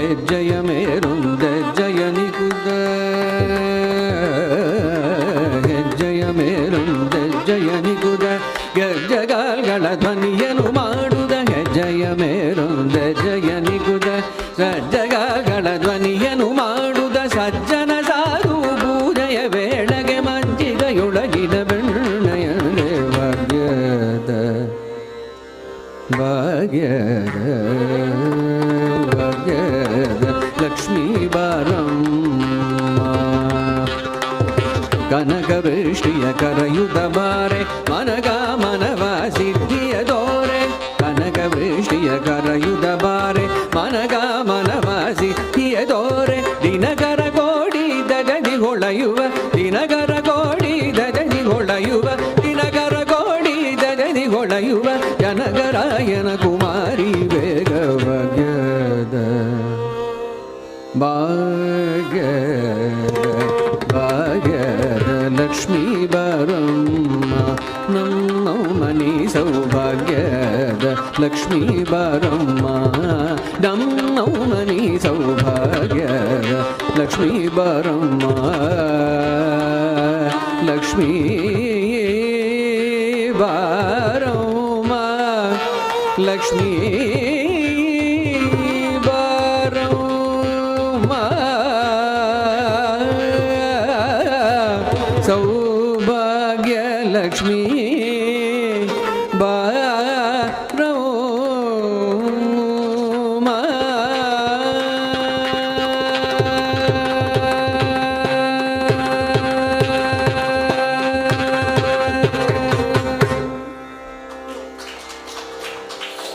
ಹೆಜ್ಜೆಯ ಮೇಲೊಂದೆಜ್ಜೆಯ ನಿಗುದ ಹೆಜ್ಜೆಯ ಮೇಲೊಂದೆಜ್ಜೆಯ ನಿಗುದ ಗೆಜ್ಜೆಗಾಲ್ಗಳ ಧ್ವನಿಯನು ಮಾಡುದ ಹೆಜ್ಜೆಯ ಮೇಲೊಂದೆಜ್ಜೆಯ ನಿಗುದ ಸಜ್ಜಗಳ ಧ್ವನಿಯನು ಮಾಡುದ ಸಜ್ಜನ ಸಾಧು ಪೂಜೆಯ ವೇಳೆಗೆ ಮಂಜಿಗೆಯೊಳಗಿನ ಬೆಣ್ಣೆಯನೆ ಭಾಗ್ಯದ ಭಾಗ್ಯದ ಭಾಗ್ಯದ ಲಕ್ಷ್ಮೀ ಬಾರಮ್ಮ ಕನಕವೃಷ್ಟಿಯ ಕರೆಯುದ ಬಾರೆ ಮನಗ ಮನವ ಸಿದ್ಧಿಯ ದೋರೆ ಕನಕವೃಷ್ಟಿಯ ಕರೆಯುದ ಬಾರೆ ಮನಗ ಮನವ ಸಿದ್ಧಿಯ ದೋರೆ ದಿನಕರ ಕೋಡಿ ದಜನಿ ಹೊಳೆಯುವ ದಿನಕರ ಕೋಡಿ ದಜನಿ ಹೊಳೆಯುವ ದಿನಕರ ಕೋಡಿ ದಜನಿ ಹೊಳೆಯುವ ಜನಗರಾಯನ ಕುಮಾರಿ ಬೇಗ ಭಾಗ್ಯದ ಭಾಗ್ಯದ ಭಾಗ್ಯದ ಲಕ್ಷ್ಮೀ ಬಾರಮ್ಮ ನಮ್ಮ ಮನಿ ಸೌಭಾಗ್ಯದ ಲಕ್ಷ್ಮೀ ಬಾರಮ್ಮ ನಮ್ಮ ಮನಿ ಸೌಭಾಗ್ಯದ ಲಕ್ಷ್ಮೀ ಬಾರಮ್ಮ ಲಕ್ಷ್ಮೀ ಬಾರಮ್ಮ ಲಕ್ಷ್ಮೀ ಸೌಭಾಗ್ಯ ಲಕ್ಷ್ಮೀ ಬಾರಮ್ಮ